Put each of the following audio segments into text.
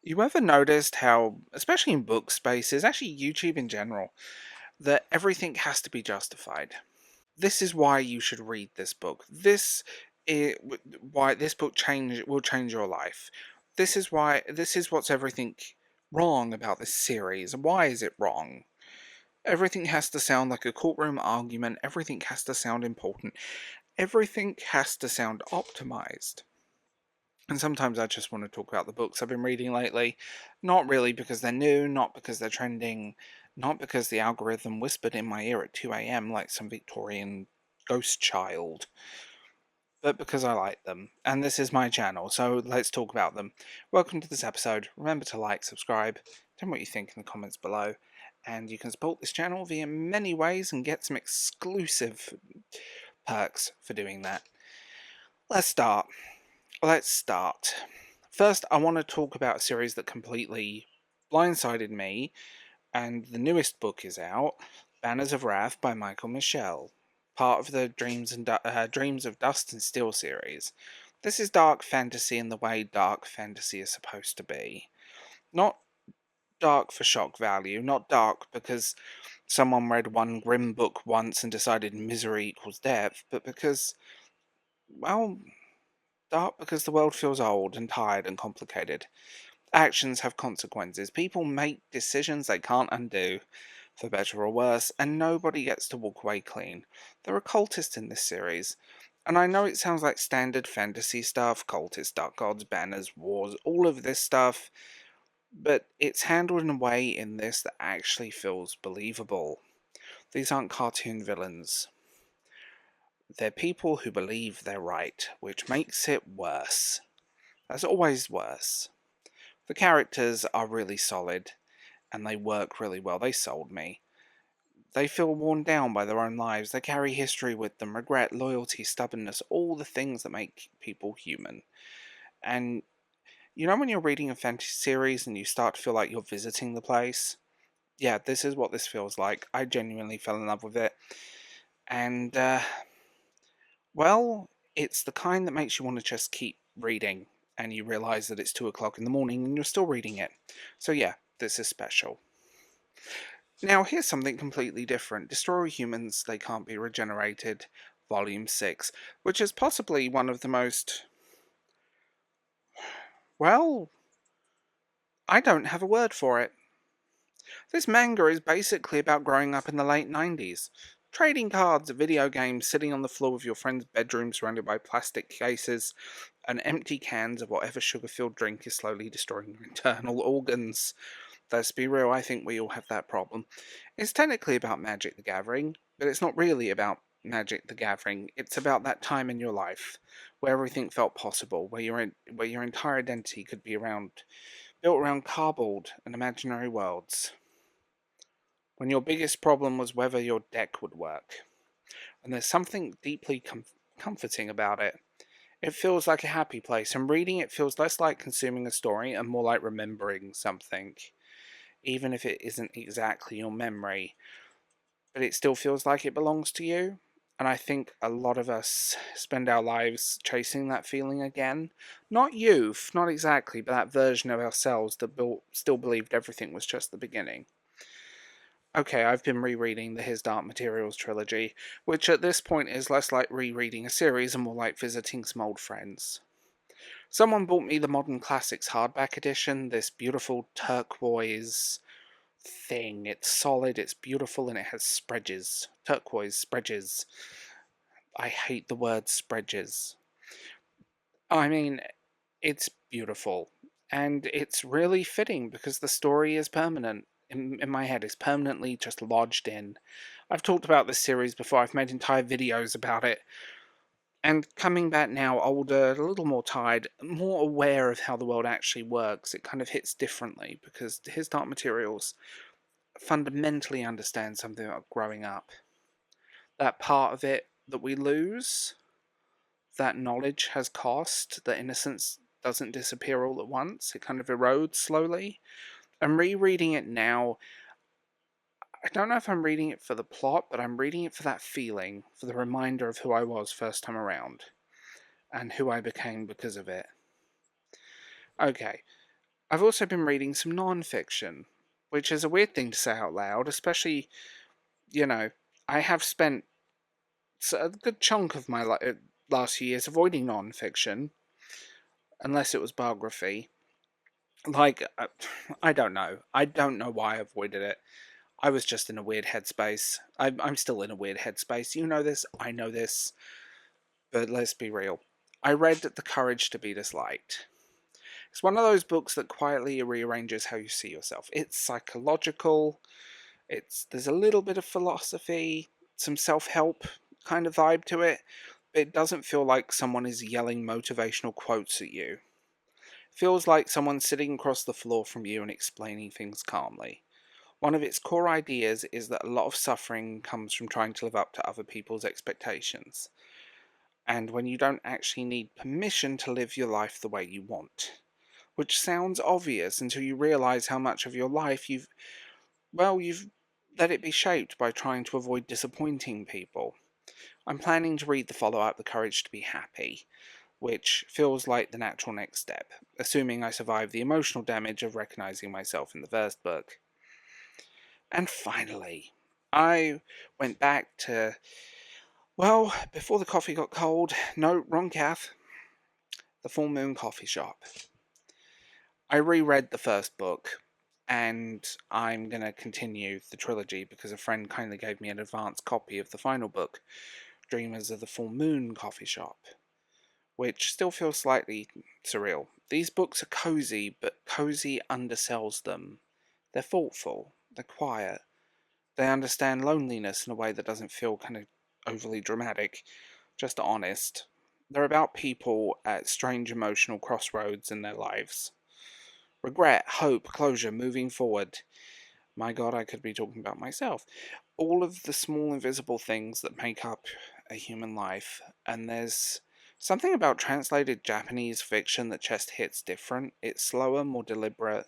You ever noticed how, especially in book spaces, actually YouTube in general, that everything has to be justified? This is why you should read this book. This is why this book will change your life. This is what's everything wrong about this series. Why is it wrong? Everything has to sound like a courtroom argument. Everything has to sound important. Everything has to sound optimized. And sometimes I just want to talk about the books I've been reading lately. Not really because they're new, not because they're trending, not because the algorithm whispered in my ear at 2 a.m. like some Victorian ghost child, but because I like them. And this is my channel, so let's talk about them. Welcome to this episode. Remember to like, subscribe, tell me what you think in the comments below. And you can support this channel via many ways and get some exclusive perks for doing that. Let's start. Let's start. First, I want to talk about a series that completely blindsided me, and the newest book is out, Banners of Wrath by Michel, part of the Dreams of Dust and Steel series. This is dark fantasy in the way dark fantasy is supposed to be. Not dark for shock value, not dark because someone read one grim book once and decided misery equals depth, but because, well, dark because the world feels old and tired and complicated. Actions have consequences. People make decisions they can't undo, for better or worse, and nobody gets to walk away clean. There are cultists in this series, and I know it sounds like standard fantasy stuff, cultists, dark gods, banners, wars, all of this stuff, but it's handled in a way in this that actually feels believable. These aren't cartoon villains. They're people who believe they're right, which makes it worse. That's always worse. The characters are really solid, and they work really well. They sold me. They feel worn down by their own lives. They carry history with them, regret, loyalty, stubbornness, all the things that make people human. And you know when you're reading a fantasy series and you start to feel like you're visiting the place? Yeah, this is what this feels like. I genuinely fell in love with it. And, well, it's the kind that makes you want to just keep reading, and you realise that it's 2 o'clock in the morning and you're still reading it. So yeah, this is special. Now here's something completely different. Destroy Humans, They Can't Be Regenerated, Volume 6, which is possibly one of the most... well, I don't have a word for it. This manga is basically about growing up in the late 90s. Trading cards, video games, sitting on the floor of your friend's bedroom surrounded by plastic cases, and empty cans of whatever sugar-filled drink is slowly destroying your internal organs. Let's be real, I think we all have that problem. It's technically about Magic the Gathering, but it's not really about Magic the Gathering. It's about that time in your life where everything felt possible, where your entire identity could be built around cardboard and imaginary worlds. When your biggest problem was whether your deck would work. And there's something deeply comforting about it. It feels like a happy place, and reading it feels less like consuming a story and more like remembering something. Even if it isn't exactly your memory, but it still feels like it belongs to you. And I think a lot of us spend our lives chasing that feeling again. Not youth, not exactly, but that version of ourselves that still believed everything was just the beginning. Okay, I've been rereading the His Dark Materials trilogy, which at this point is less like rereading a series and more like visiting some old friends. Someone bought me the Modern Classics hardback edition, this beautiful turquoise thing. It's solid, it's beautiful, and it has spreads. Turquoise spreads. I hate the word spreads. I mean, it's beautiful. And it's really fitting because the story is permanent. In my head, it's permanently just lodged in. I've talked about this series before, I've made entire videos about it. And coming back now, older, a little more tired, more aware of how the world actually works, it kind of hits differently because His Dark Materials fundamentally understand something about growing up. That part of it that we lose, that knowledge has cost, that innocence doesn't disappear all at once, it kind of erodes slowly. I'm rereading it now. I don't know if I'm reading it for the plot, but I'm reading it for that feeling, for the reminder of who I was first time around, and who I became because of it. Okay, I've also been reading some non-fiction, which is a weird thing to say out loud, especially, you know, I have spent a good chunk of my last few years avoiding non-fiction, unless it was biography. Like, I don't know. I don't know why I avoided it. I was just in a weird headspace. I'm still in a weird headspace. You know this, I know this, but let's be real. I read The Courage to Be Disliked. It's one of those books that quietly rearranges how you see yourself. It's psychological, there's a little bit of philosophy, some self-help kind of vibe to it. It doesn't feel like someone is yelling motivational quotes at you. It feels like someone sitting across the floor from you and explaining things calmly. One of its core ideas is that a lot of suffering comes from trying to live up to other people's expectations, and when you don't actually need permission to live your life the way you want. Which sounds obvious until you realize how much of your life you've let it be shaped by trying to avoid disappointing people. I'm planning to read the follow-up, The Courage to Be Happy, which feels like the natural next step, assuming I survive the emotional damage of recognizing myself in the first book. And finally, I went back to, well, before the coffee got cold, no, wrong Kath, the Full Moon Coffee Shop. I reread the first book, and I'm going to continue the trilogy because a friend kindly gave me an advance copy of the final book, Dreamers of the Full Moon Coffee Shop, which still feels slightly surreal. These books are cozy, but cozy undersells them. They're thoughtful, they're quiet, they understand loneliness in a way that doesn't feel kind of overly dramatic, just honest. They're about people at strange emotional crossroads in their lives. Regret, hope, closure, moving forward. My god, I could be talking about myself. All of the small invisible things that make up a human life. And there's something about translated Japanese fiction that just hits different. It's slower, more deliberate,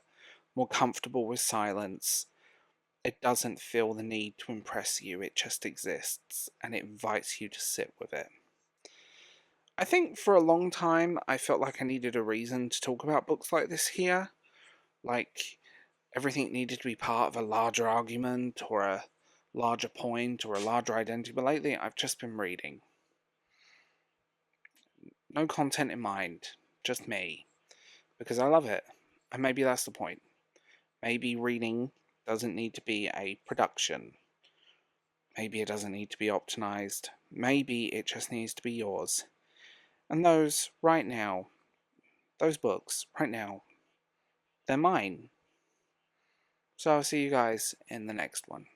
more comfortable with silence. It doesn't feel the need to impress you, it just exists, and it invites you to sit with it. I think for a long time I felt like I needed a reason to talk about books like this here. Like, everything needed to be part of a larger argument or a larger point or a larger identity, but lately I've just been reading. No content in mind, just me. Because I love it. And maybe that's the point. Maybe reading doesn't need to be a production. Maybe it doesn't need to be optimized. Maybe it just needs to be yours. And those, right now, those books, right now, they're mine. So I'll see you guys in the next one.